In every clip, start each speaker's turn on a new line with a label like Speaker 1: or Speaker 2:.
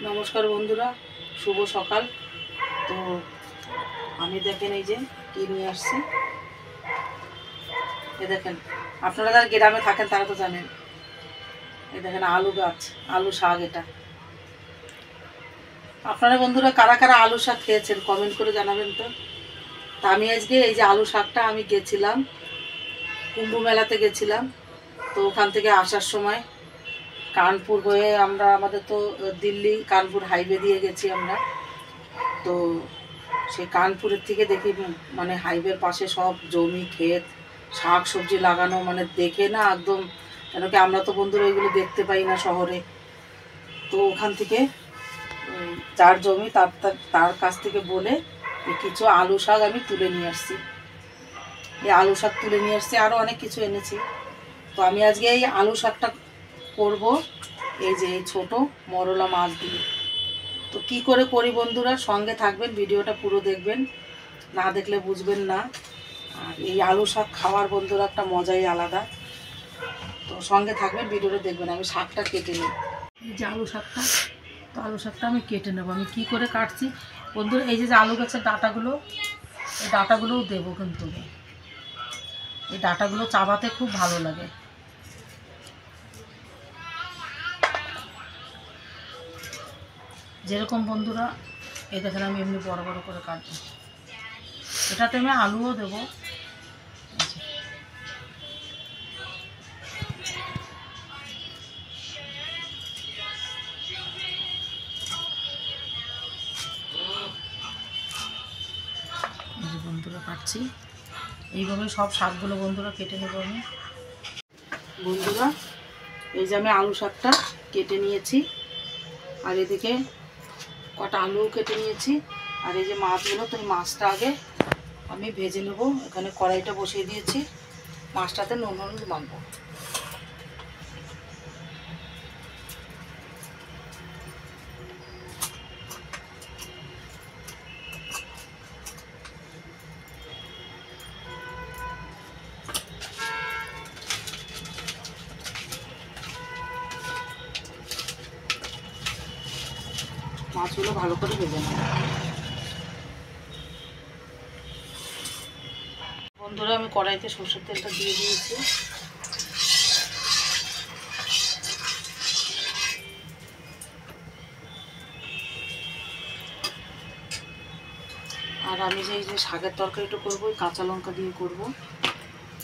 Speaker 1: নমস্কার বন্ধুরা, শুভ সকাল। তো আমি দেখেন এই যে কি নিয়ে আসছি, এ দেখেন। আপনারা যারা গ্রামে থাকেন তারা তো জানেন, এই দেখেন আলু গাছ, আলু শাক। এটা আপনারা বন্ধুরা কারা কারা আলু শাক খেয়েছেন কমেন্ট করে জানাবেন তো। তা আমি আজকে এই যে আলু শাকটা আমি গেছিলাম কুম্ভ মেলাতে গেছিলাম। তো ওখান থেকে আসার সময় কানপুর হয়ে আমাদের তো দিল্লি কানপুর হাইওয়ে দিয়ে গেছি আমরা। তো সেই কানপুরের থেকে দেখি মানে হাইওয়ের পাশে সব জমি ক্ষেত, শাক সবজি লাগানো, মানে দেখে না একদম, কেন কি আমরা তো বন্ধুরা এগুলো দেখতে পাই না শহরে। তো ওখান থেকে যার জমি তার তার কাছ থেকে বলে কিছু আলু শাক আমি তুলে নিয়ে আসছি। এই আলু শাক তুলে নিয়ে আসছি, আরও অনেক কিছু এনেছি। তো আমি আজকে এই আলু শাকটা করব এই যে এই ছোটো মরলা মাছ দিয়ে। তো কি করে করি বন্ধুরা, সঙ্গে থাকবেন, ভিডিওটা পুরো দেখবেন, না দেখলে বুঝবেন না। আর এই আলু শাক খাওয়ার বন্ধুরা একটা মজাই আলাদা। তো সঙ্গে থাকবেন, ভিডিওটা দেখবেন। আমি শাকটা কেটে নিই, এই যে আলু শাকটা। তো আলু শাকটা আমি কেটে নেবো। আমি কি করে কাটছি বন্ধুরা, এই যে আলু গাছের ডাঁটাগুলো, এই ডাঁটাগুলোও দেবো কিন্তু। এই ডাঁটাগুলো চাবাতে খুব ভালো লাগে। যেরকম বন্ধুরা এই দেখেন আমি এমনি বড় বড় করে কাটবো। এটাতে আমি আলুও দেবো। বন্ধুরা কাটছি এইভাবে সব শাকগুলো বন্ধুরা কেটে নেব আমি। বন্ধুরা এই যে আমি আলু শাকটা কেটে নিয়েছি, আর এদিকে কটা আলুও কেটে নিয়েছি। আর এই যে মাছগুলো, তো এই মাছটা আগে আমি ভেজে নেব। এখানে কড়াইটা বসিয়ে দিয়েছি, মাছটাতে নুন হলুদ মাখবো। মাছগুলো ভালো করে ভেজে নেব বন্ধুরা। আমি কড়াইতে সরষের তেলটা দিয়ে দিয়েছি। আর আমি যে এই যে শাকের তরকারিটা করবো কাঁচা লঙ্কা দিয়ে করব।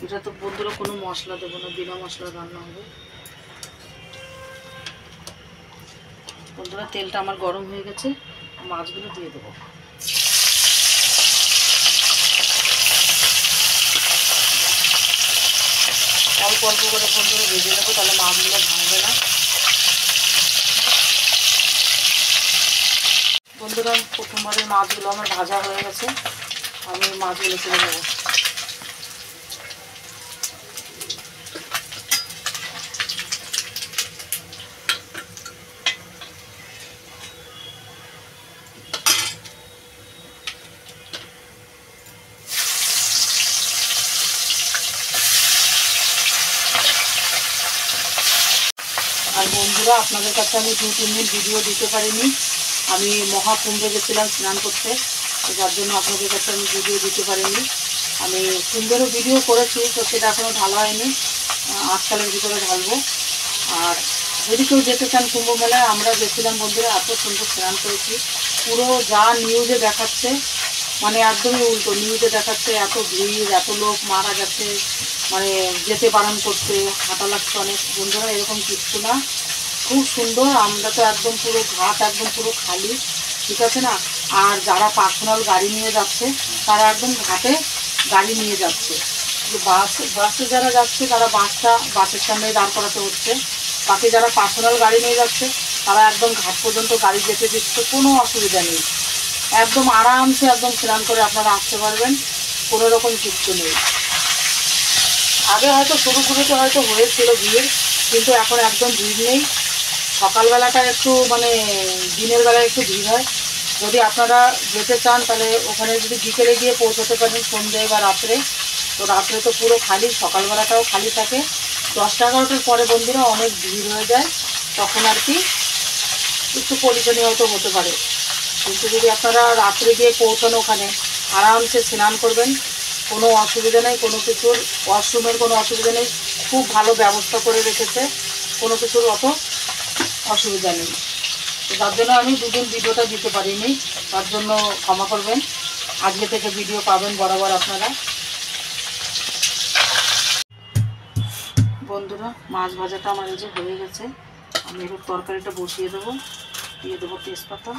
Speaker 1: এটা তো বন্ধুরা কোনো মশলা দেবো না, বিনা মশলা রান্না হবে। বন্ধুরা তেলটা আমার গরম হয়ে গেছে, মাছগুলো দিয়ে দেবো। অল্প অল্প করে বন্ধুরা ভেজে নেবো, তাহলে মাছগুলো ভাঙবে না। বন্ধুরা প্রথমবারের মাছগুলো আমার ভাজা হয়ে গেছে, আমি মাছগুলো তুলে নেবো। আর বন্ধুরা আপনাদের কাছে আমি 2-3 দিন ভিডিও দিতে পারিনি, আমি মহাকুম্ভে গেছিলাম স্নান করতে, তো যার জন্য আপনাদের কাছে আমি ভিডিও দিতে পারিনি। আমি কুম্ভেরও ভিডিও করেছি, তো সেটা এখনও ঢালা হয়নি, আজকালের ভিতরে ঢালবো। আর যদি কেউ যেতে চান কুম্ভ মেলায়, আমরা গেছিলাম বন্ধুরা, এত সুন্দর স্নান করেছি। পুরো যা নিউজে দেখাচ্ছে মানে একদমই উল্টো। নিউজে দেখাচ্ছে এত ভিড়, এত লোক মারা গেছে, মানে যেতে বারণ করছে, হাঁটা লাগছে অনেক। বন্ধুরা এরকম কিচ্ছু না, খুব সুন্দর। আমরা তো একদম পুরো ঘাট একদম পুরো খালি, ঠিক আছে না। আর যারা পার্সোনাল গাড়ি নিয়ে যাচ্ছে তারা একদম ঘাটে গাড়ি নিয়ে যাচ্ছে। যে বাসে যারা যাচ্ছে তারা বাসের সামনে দাঁড় করাতে হচ্ছে। বাকি যারা পার্সোনাল গাড়ি নিয়ে যাচ্ছে তারা একদম ঘাট পর্যন্ত গাড়ি যেতে দিচ্ছে, কোনো অসুবিধা নেই। একদম আরামসে একদম স্নান করে আপনারা আসতে পারবেন, কোনো রকম কিচ্ছু নেই। আগে হয়তো শুরুতে হয়তো হয়েছিল ভিড়, কিন্তু এখন একদম ভিড় নেই। সকালবেলাটা একটু মানে দিনের বেলায় একটু ভিড় হয়। যদি আপনারা যেতে চান তাহলে ওখানে যদি বিকেলে গিয়ে পৌঁছতে পারেন সন্ধ্যে বা রাত্রে, তো রাত্রে তো পুরো খালি, সকালবেলাটাও খালি থাকে। 10টা 11টার পরে বন্ধুরা অনেক ভিড় হয়ে যায়, তখন আর কি একটু পরিশানি হয়তো হতে পারে, কিন্তু যদি আপনারা রাত্রে গিয়ে পৌঁছানো ওখানে আরামসে স্নান করবেন, কোনো অসুবিধা নেই, কোনো কিছুর ওয়াশরুমের কোনো অসুবিধা নেই, খুব ভালো ব্যবস্থা করে রেখেছে, কোনো কিছুর অত অসুবিধা নেই। তো তার জন্য আমি দুদিন ভিডিওটা দিতে পারিনি, তার জন্য ক্ষমা করবেন। আজকে থেকে ভিডিও পাবেন বরাবর আপনারা। বন্ধুরা, মাছ ভাজাটা আমার এই যে হয়ে গেছে, আমি এবার তরকারিটা বসিয়ে দেবো, দিয়ে দেবো তেজপাতা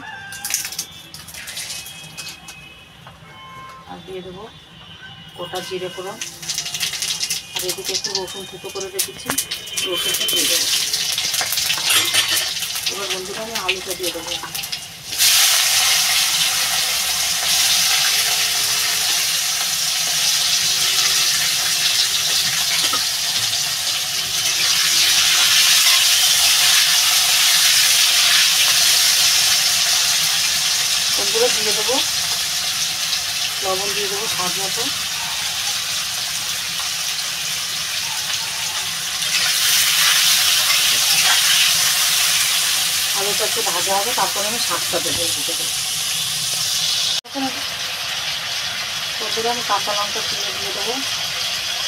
Speaker 1: আর দিয়ে দেবো গোটা জিরে ফোড়ন, আর এদিকে একটু রসুন থেতো করে রেখেছি, রসুনটা দিয়ে দেবো। এবার বন্ধুরা আমি আলুটা দিয়ে দেবো। বন্ধুরা দিয়ে দেবো লবণ, দিয়ে দেবো স্বাদ মতো। আলুটা একটু ভাজা হবে, তারপরে আমি শাকটা দেবো ভিতরে। বন্ধুরা আমি কাঁচা লঙ্কা তুলে দিয়ে দেবো।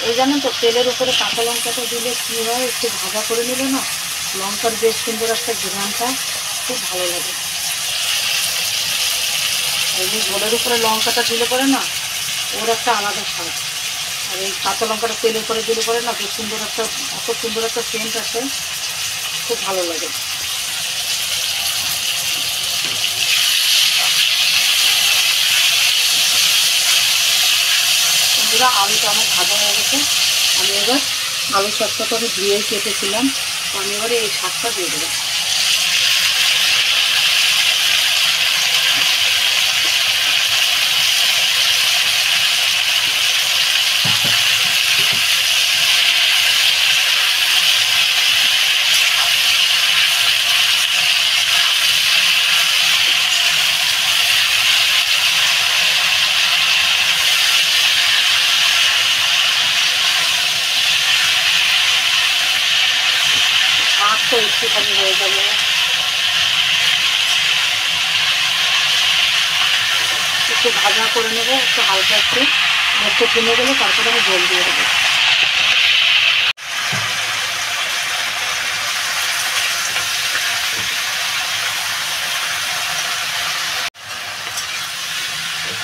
Speaker 1: এই জানেন তো, তেলের উপরে কাঁচা লঙ্কাটা দিলে কী হয়, একটু ভাজা করে নিলে না লঙ্কার বেশ সুন্দর একটা ঘ্রাণটা খুব ভালো লাগে। এমনি ঝোলের উপরে লঙ্কাটা দিলে পরে না ওর একটা আলাদা স্বাদ, আর এই কাঁচা লঙ্কাটা তেলের উপরে দিলে পরে না বেশ সুন্দর একটা, এত সুন্দর একটা সেন্ট আসে, খুব ভালো লাগে। বন্ধুরা আলুটা আমার ভাজা হয়ে গেছে, আমি এবার আলু শাকটা তো আমি ধুয়েই কেটেছিলাম, তো আমি এবারে এই শাকটা দিয়ে দেবো। শাক তো একটুখানি হয়ে যাবে, একটু ভাজা করে নেবো, একটু হালকা একটু মধ্যে কমে গেলে তারপরে আমি জল দিয়ে দেবো।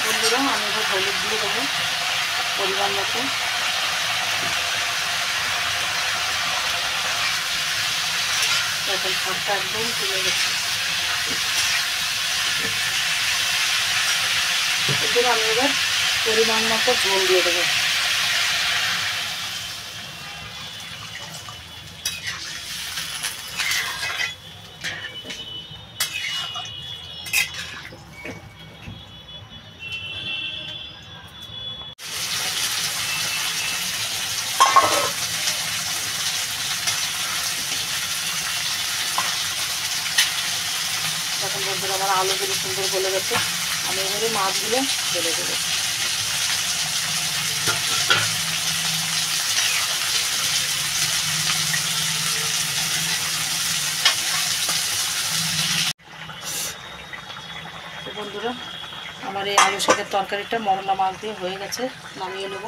Speaker 1: বন্ধুরা আমি এবার হলুদ দিয়ে দেবো পরিমাণ মতো। এখন শাকটা একদম তুলে গেছে। এরপর আমি এবার পরিমাণ মতো ঝোল দিয়ে দেবো। এখন বন্ধুরা আমার আলুগুলো সুন্দর গলে গেছে, আমি এবারে মাছগুলো ঢেলে দেবো। তো বন্ধুরা আমার এই আলু শাকের তরকারিটা মরলা মাছ দিয়ে হয়ে গেছে, নামিয়ে নেব।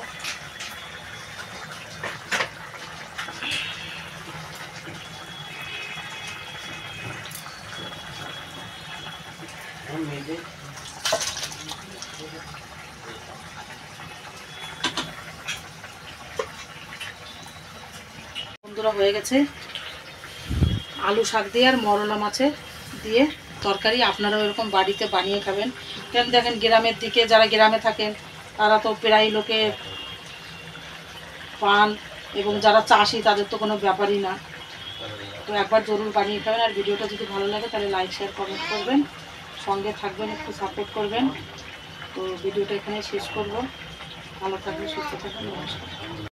Speaker 1: বন্ধুরা হয়ে গেছে আলু শাক দিয়ে আর মরলা মাছের দিয়ে তরকারি। আপনারাও এরকম বাড়িতে বানিয়ে খাবেন। কেন দেখেন গ্রামের দিকে যারা গ্রামে থাকেন তারা তো প্রায় লোকে পান, এবং যারা চাষি তাদের তো কোনো ব্যাপারই না। তো একবার জরুর বানিয়ে খাবেন। আর ভিডিওটা যদি ভালো লাগে তাহলে লাইক শেয়ার কমেন্ট করবেন, সঙ্গে থাকবেন, একটু সাপোর্ট করবেন। তো ভিডিওটা এখানে শেষ করব। ভালো থাকবেন, সুস্থ থাকবেন, নমস্কার।